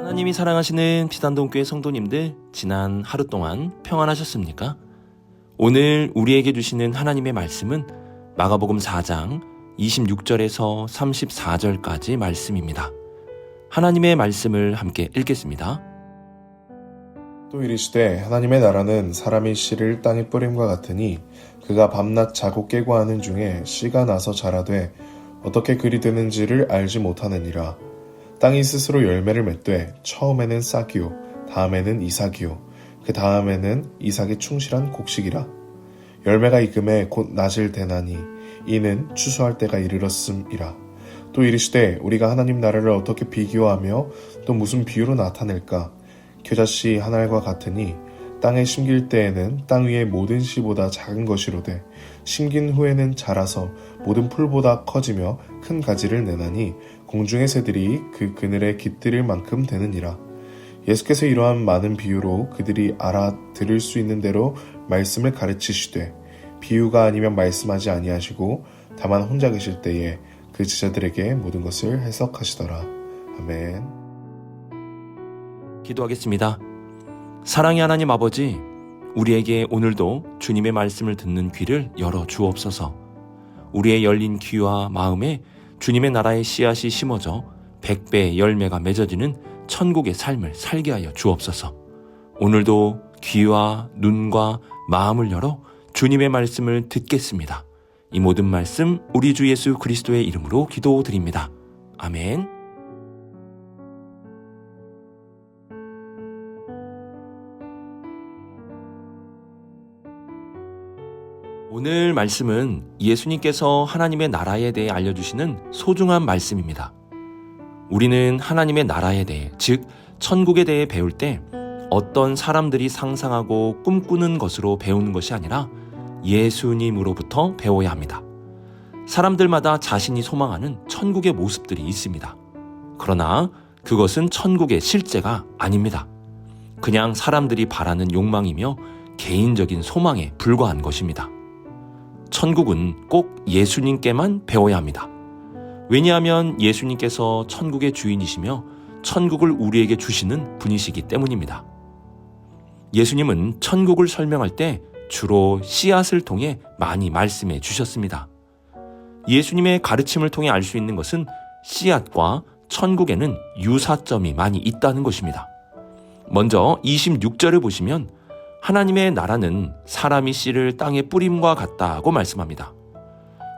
하나님이 사랑하시는 비단동교회 성도님들, 지난 하루 동안 평안하셨습니까? 오늘 우리에게 주시는 하나님의 말씀은 마가복음 4장 26절에서 34절까지 말씀입니다. 하나님의 말씀을 함께 읽겠습니다. 또 이르시되 하나님의 나라는 사람이 씨를 땅에 뿌림과 같으니 그가 밤낮 자고 깨고 하는 중에 씨가 나서 자라되 어떻게 그리 되는지를 알지 못하느니라. 땅이 스스로 열매를 맺되 처음에는 싹이요 다음에는 이삭이요 그 다음에는 이삭의 충실한 곡식이라. 열매가 익음에 곧 낮을 대나니 이는 추수할 때가 이르렀음이라. 또 이르시되 우리가 하나님 나라를 어떻게 비교하며 또 무슨 비유로 나타낼까? 겨자씨 한 알과 같으니 땅에 심길 때에는 땅 위의 모든 씨보다 작은 것이로되 심긴 후에는 자라서 모든 풀보다 커지며 큰 가지를 내나니 공중의 새들이 그 그늘에 깃들일 만큼 되느니라. 예수께서 이러한 많은 비유로 그들이 알아들을 수 있는 대로 말씀을 가르치시되 비유가 아니면 말씀하지 아니하시고 다만 혼자 계실 때에 그 제자들에게 모든 것을 해석하시더라. 아멘. 기도하겠습니다. 사랑의 하나님 아버지, 우리에게 오늘도 주님의 말씀을 듣는 귀를 열어 주옵소서. 우리의 열린 귀와 마음에 주님의 나라의 씨앗이 심어져 100배의 열매가 맺어지는 천국의 삶을 살게 하여 주옵소서. 오늘도 귀와 눈과 마음을 열어 주님의 말씀을 듣겠습니다. 이 모든 말씀 우리 주 예수 그리스도의 이름으로 기도드립니다. 아멘. 오늘 말씀은 예수님께서 하나님의 나라에 대해 알려주시는 소중한 말씀입니다. 우리는 하나님의 나라에 대해, 즉 천국에 대해 배울 때 어떤 사람들이 상상하고 꿈꾸는 것으로 배우는 것이 아니라 예수님으로부터 배워야 합니다. 사람들마다 자신이 소망하는 천국의 모습들이 있습니다. 그러나 그것은 천국의 실제가 아닙니다. 그냥 사람들이 바라는 욕망이며 개인적인 소망에 불과한 것입니다. 천국은 꼭 예수님께만 배워야 합니다. 왜냐하면 예수님께서 천국의 주인이시며 천국을 우리에게 주시는 분이시기 때문입니다. 예수님은 천국을 설명할 때 주로 씨앗을 통해 많이 말씀해 주셨습니다. 예수님의 가르침을 통해 알 수 있는 것은 씨앗과 천국에는 유사점이 많이 있다는 것입니다. 먼저 26절을 보시면 하나님의 나라는 사람이 씨를 땅에 뿌림과 같다고 말씀합니다.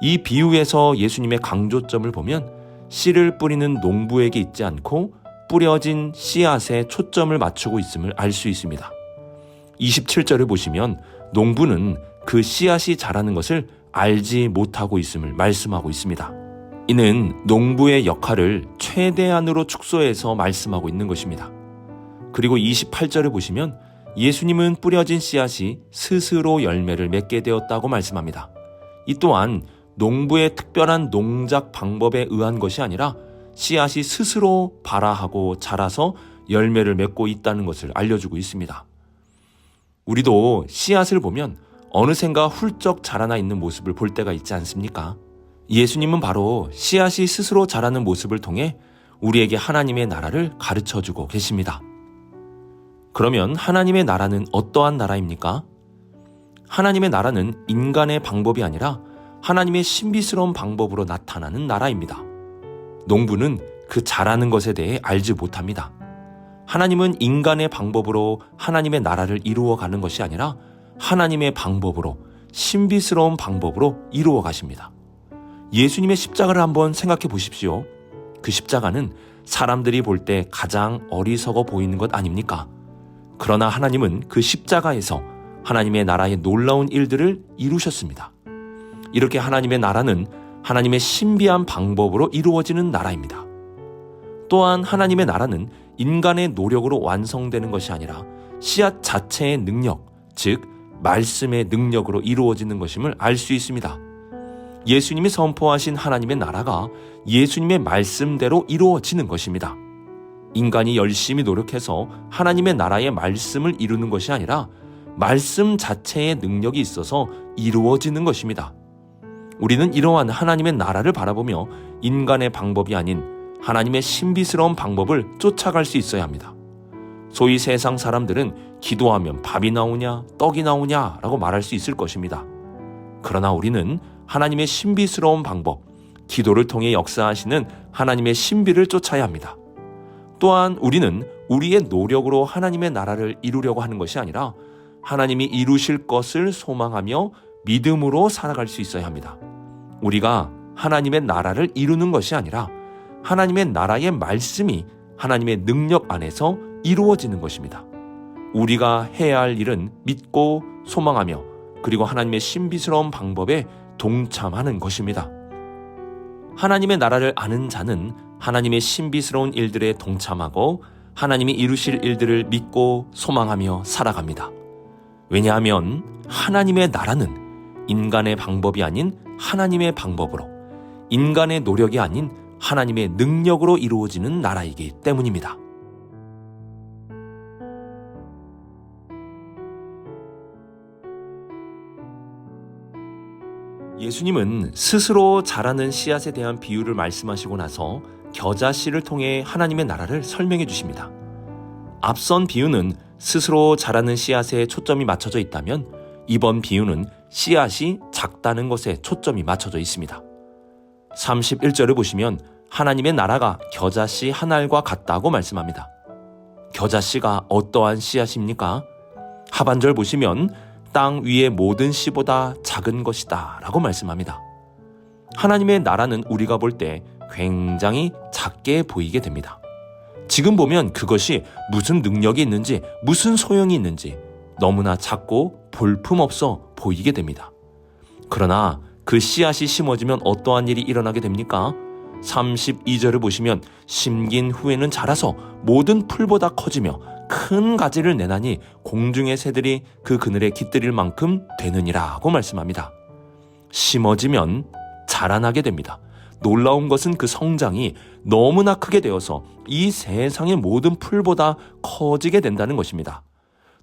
이 비유에서 예수님의 강조점을 보면 씨를 뿌리는 농부에게 있지 않고 뿌려진 씨앗에 초점을 맞추고 있음을 알 수 있습니다. 27절을 보시면 농부는 그 씨앗이 자라는 것을 알지 못하고 있음을 말씀하고 있습니다. 이는 농부의 역할을 최대한으로 축소해서 말씀하고 있는 것입니다. 그리고 28절을 보시면 예수님은 뿌려진 씨앗이 스스로 열매를 맺게 되었다고 말씀합니다. 이 또한 농부의 특별한 농작 방법에 의한 것이 아니라 씨앗이 스스로 발아하고 자라서 열매를 맺고 있다는 것을 알려주고 있습니다. 우리도 씨앗을 보면 어느샌가 훌쩍 자라나 있는 모습을 볼 때가 있지 않습니까? 예수님은 바로 씨앗이 스스로 자라는 모습을 통해 우리에게 하나님의 나라를 가르쳐주고 계십니다. 그러면 하나님의 나라는 어떠한 나라입니까? 하나님의 나라는 인간의 방법이 아니라 하나님의 신비스러운 방법으로 나타나는 나라입니다. 농부는 그 자라는 것에 대해 알지 못합니다. 하나님은 인간의 방법으로 하나님의 나라를 이루어가는 것이 아니라 하나님의 방법으로, 신비스러운 방법으로 이루어 가십니다. 예수님의 십자가를 한번 생각해 보십시오. 그 십자가는 사람들이 볼 때 가장 어리석어 보이는 것 아닙니까? 그러나 하나님은 그 십자가에서 하나님의 나라의 놀라운 일들을 이루셨습니다. 이렇게 하나님의 나라는 하나님의 신비한 방법으로 이루어지는 나라입니다. 또한 하나님의 나라는 인간의 노력으로 완성되는 것이 아니라 씨앗 자체의 능력, 즉 말씀의 능력으로 이루어지는 것임을 알 수 있습니다. 예수님이 선포하신 하나님의 나라가 예수님의 말씀대로 이루어지는 것입니다. 인간이 열심히 노력해서 하나님의 나라의 말씀을 이루는 것이 아니라 말씀 자체의 능력이 있어서 이루어지는 것입니다. 우리는 이러한 하나님의 나라를 바라보며 인간의 방법이 아닌 하나님의 신비스러운 방법을 쫓아갈 수 있어야 합니다. 소위 세상 사람들은 기도하면 밥이 나오냐, 떡이 나오냐 라고 말할 수 있을 것입니다. 그러나 우리는 하나님의 신비스러운 방법, 기도를 통해 역사하시는 하나님의 신비를 쫓아야 합니다. 또한 우리는 우리의 노력으로 하나님의 나라를 이루려고 하는 것이 아니라 하나님이 이루실 것을 소망하며 믿음으로 살아갈 수 있어야 합니다. 우리가 하나님의 나라를 이루는 것이 아니라 하나님의 나라의 말씀이 하나님의 능력 안에서 이루어지는 것입니다. 우리가 해야 할 일은 믿고 소망하며 그리고 하나님의 신비스러운 방법에 동참하는 것입니다. 하나님의 나라를 아는 자는 하나님의 신비스러운 일들에 동참하고 하나님이 이루실 일들을 믿고 소망하며 살아갑니다. 왜냐하면 하나님의 나라는 인간의 방법이 아닌 하나님의 방법으로, 인간의 노력이 아닌 하나님의 능력으로 이루어지는 나라이기 때문입니다. 예수님은 스스로 자라는 씨앗에 대한 비유를 말씀하시고 나서 겨자씨를 통해 하나님의 나라를 설명해 주십니다. 앞선 비유는 스스로 자라는 씨앗에 초점이 맞춰져 있다면 이번 비유는 씨앗이 작다는 것에 초점이 맞춰져 있습니다. 31절을 보시면 하나님의 나라가 겨자씨 한 알과 같다고 말씀합니다. 겨자씨가 어떠한 씨앗입니까? 하반절 보시면 땅 위의 모든 씨보다 작은 것이다 라고 말씀합니다. 하나님의 나라는 우리가 볼 때 굉장히 작게 보이게 됩니다. 지금 보면 그것이 무슨 능력이 있는지, 무슨 소용이 있는지 너무나 작고 볼품없어 보이게 됩니다. 그러나 그 씨앗이 심어지면 어떠한 일이 일어나게 됩니까? 32절을 보시면 심긴 후에는 자라서 모든 풀보다 커지며 큰 가지를 내나니 공중의 새들이 그 그늘에 깃들일 만큼 되느니라고 말씀합니다. 심어지면 자라나게 됩니다. 놀라운 것은 그 성장이 너무나 크게 되어서 이 세상의 모든 풀보다 커지게 된다는 것입니다.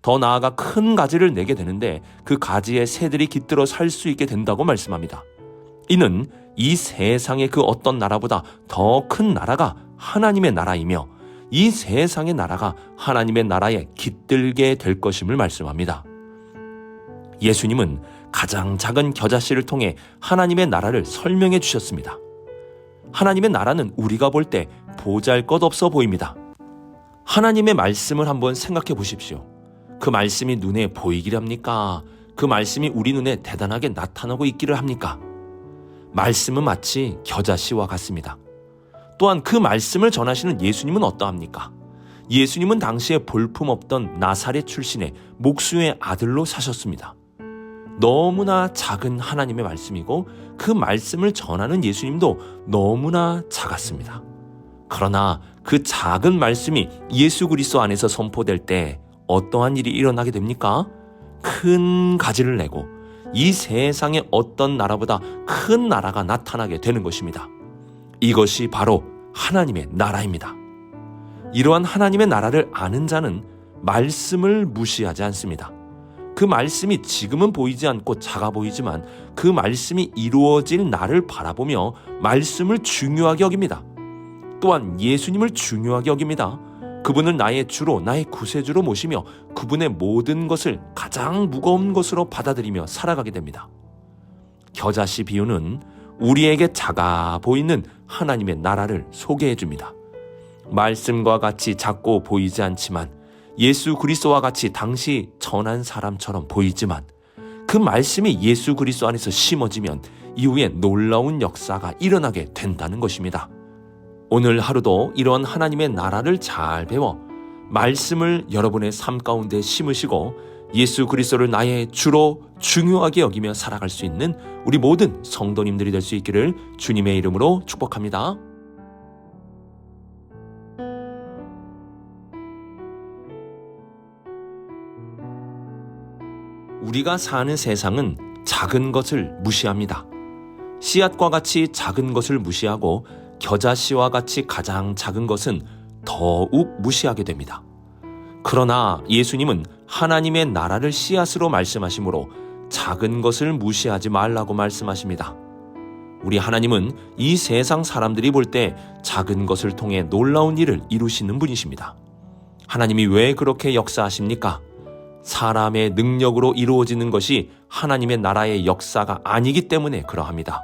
더 나아가 큰 가지를 내게 되는데 그 가지에 새들이 깃들어 살 수 있게 된다고 말씀합니다. 이는 이 세상의 그 어떤 나라보다 더 큰 나라가 하나님의 나라이며 이 세상의 나라가 하나님의 나라에 깃들게 될 것임을 말씀합니다. 예수님은 가장 작은 겨자씨를 통해 하나님의 나라를 설명해 주셨습니다. 하나님의 나라는 우리가 볼 때 보잘것없어 보입니다. 하나님의 말씀을 한번 생각해 보십시오. 그 말씀이 눈에 보이기를 합니까? 그 말씀이 우리 눈에 대단하게 나타나고 있기를 합니까? 말씀은 마치 겨자씨와 같습니다. 또한 그 말씀을 전하시는 예수님은 어떠합니까? 예수님은 당시에 볼품없던 나사렛 출신의 목수의 아들로 사셨습니다. 너무나 작은 하나님의 말씀이고 그 말씀을 전하는 예수님도 너무나 작았습니다. 그러나 그 작은 말씀이 예수 그리스도 안에서 선포될 때 어떠한 일이 일어나게 됩니까? 큰 가지를 내고 이 세상의 어떤 나라보다 큰 나라가 나타나게 되는 것입니다. 이것이 바로 하나님의 나라입니다. 이러한 하나님의 나라를 아는 자는 말씀을 무시하지 않습니다. 그 말씀이 지금은 보이지 않고 작아 보이지만 그 말씀이 이루어질 날을 바라보며 말씀을 중요하게 여깁니다. 또한 예수님을 중요하게 여깁니다. 그분을 나의 주로, 나의 구세주로 모시며 그분의 모든 것을 가장 무거운 것으로 받아들이며 살아가게 됩니다. 겨자씨 비유는 우리에게 작아 보이는 하나님의 나라를 소개해 줍니다. 말씀과 같이 작고 보이지 않지만 예수 그리스도와 같이 당시 전한 사람처럼 보이지만 그 말씀이 예수 그리스도 안에서 심어지면 이후에 놀라운 역사가 일어나게 된다는 것입니다. 오늘 하루도 이런 하나님의 나라를 잘 배워 말씀을 여러분의 삶 가운데 심으시고 예수 그리스도를 나의 주로 중요하게 여기며 살아갈 수 있는 우리 모든 성도님들이 될 수 있기를 주님의 이름으로 축복합니다. 우리가 사는 세상은 작은 것을 무시합니다. 씨앗과 같이 작은 것을 무시하고 겨자씨와 같이 가장 작은 것은 더욱 무시하게 됩니다. 그러나 예수님은 하나님의 나라를 씨앗으로 말씀하시므로 작은 것을 무시하지 말라고 말씀하십니다. 우리 하나님은 이 세상 사람들이 볼 때 작은 것을 통해 놀라운 일을 이루시는 분이십니다. 하나님이 왜 그렇게 역사하십니까? 사람의 능력으로 이루어지는 것이 하나님의 나라의 역사가 아니기 때문에 그러합니다.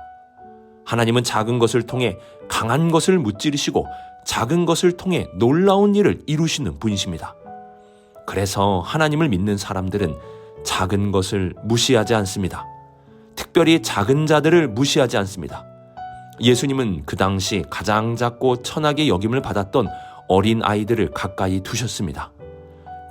하나님은 작은 것을 통해 강한 것을 무찌르시고 작은 것을 통해 놀라운 일을 이루시는 분이십니다. 그래서 하나님을 믿는 사람들은 작은 것을 무시하지 않습니다. 특별히 작은 자들을 무시하지 않습니다. 예수님은 그 당시 가장 작고 천하게 여김을 받았던 어린 아이들을 가까이 두셨습니다.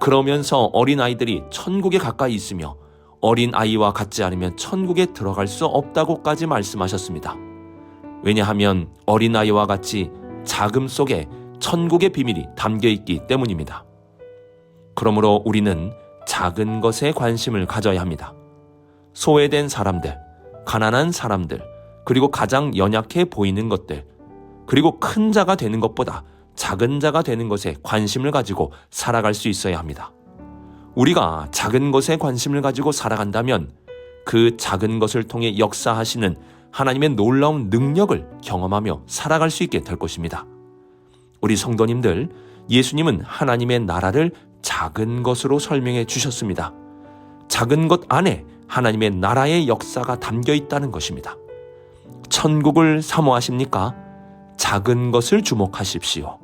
그러면서 어린 아이들이 천국에 가까이 있으며 어린 아이와 같지 않으면 천국에 들어갈 수 없다고까지 말씀하셨습니다. 왜냐하면 어린 아이와 같이 자금 속에 천국의 비밀이 담겨 있기 때문입니다. 그러므로 우리는 작은 것에 관심을 가져야 합니다. 소외된 사람들, 가난한 사람들, 그리고 가장 연약해 보이는 것들, 그리고 큰 자가 되는 것보다 작은 자가 되는 것에 관심을 가지고 살아갈 수 있어야 합니다. 우리가 작은 것에 관심을 가지고 살아간다면 그 작은 것을 통해 역사하시는 하나님의 놀라운 능력을 경험하며 살아갈 수 있게 될 것입니다. 우리 성도님들, 예수님은 하나님의 나라를 작은 것으로 설명해 주셨습니다. 작은 것 안에 하나님의 나라의 역사가 담겨 있다는 것입니다. 천국을 사모하십니까? 작은 것을 주목하십시오.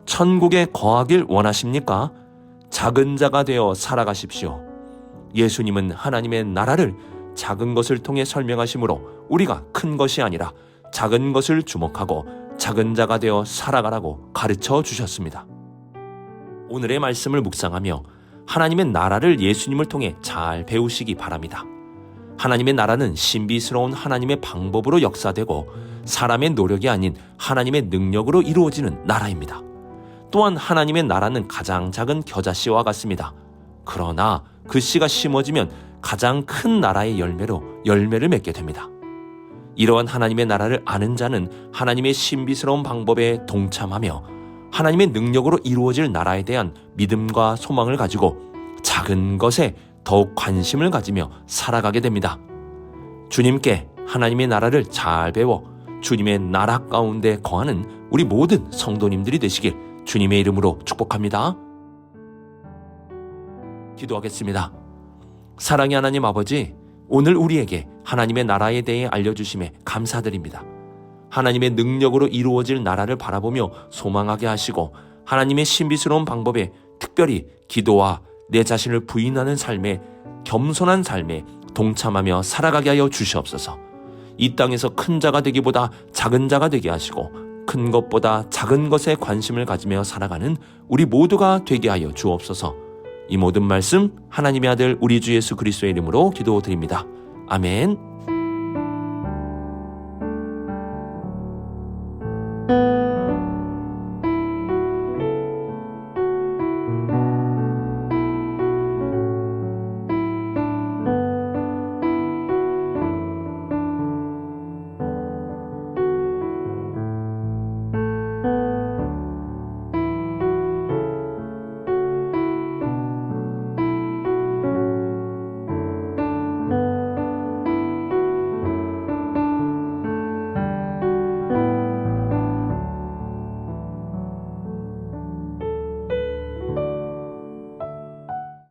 천국에 거하길 원하십니까? 작은 자가 되어 살아가십시오. 예수님은 하나님의 나라를 작은 것을 통해 설명하시므로 우리가 큰 것이 아니라 작은 것을 주목하고 작은 자가 되어 살아가라고 가르쳐 주셨습니다. 오늘의 말씀을 묵상하며 하나님의 나라를 예수님을 통해 잘 배우시기 바랍니다. 하나님의 나라는 신비스러운 하나님의 방법으로 역사되고 사람의 노력이 아닌 하나님의 능력으로 이루어지는 나라입니다. 또한 하나님의 나라는 가장 작은 겨자씨와 같습니다. 그러나 그 씨가 심어지면 가장 큰 나라의 열매로 열매를 맺게 됩니다. 이러한 하나님의 나라를 아는 자는 하나님의 신비스러운 방법에 동참하며 하나님의 능력으로 이루어질 나라에 대한 믿음과 소망을 가지고 작은 것에 더욱 관심을 가지며 살아가게 됩니다. 주님께 하나님의 나라를 잘 배워 주님의 나라 가운데 거하는 우리 모든 성도님들이 되시길 주님의 이름으로 축복합니다. 기도하겠습니다. 사랑의 하나님 아버지, 오늘 우리에게 하나님의 나라에 대해 알려주심에 감사드립니다. 하나님의 능력으로 이루어질 나라를 바라보며 소망하게 하시고 하나님의 신비스러운 방법에 특별히 기도와 내 자신을 부인하는 삶에 겸손한 삶에 동참하며 살아가게 하여 주시옵소서. 이 땅에서 큰 자가 되기보다 작은 자가 되게 하시고 큰 것보다 작은 것에 관심을 가지며 살아가는 우리 모두가 되게 하여 주옵소서. 이 모든 말씀 하나님의 아들 우리 주 예수 그리스도의 이름으로 기도드립니다. 아멘.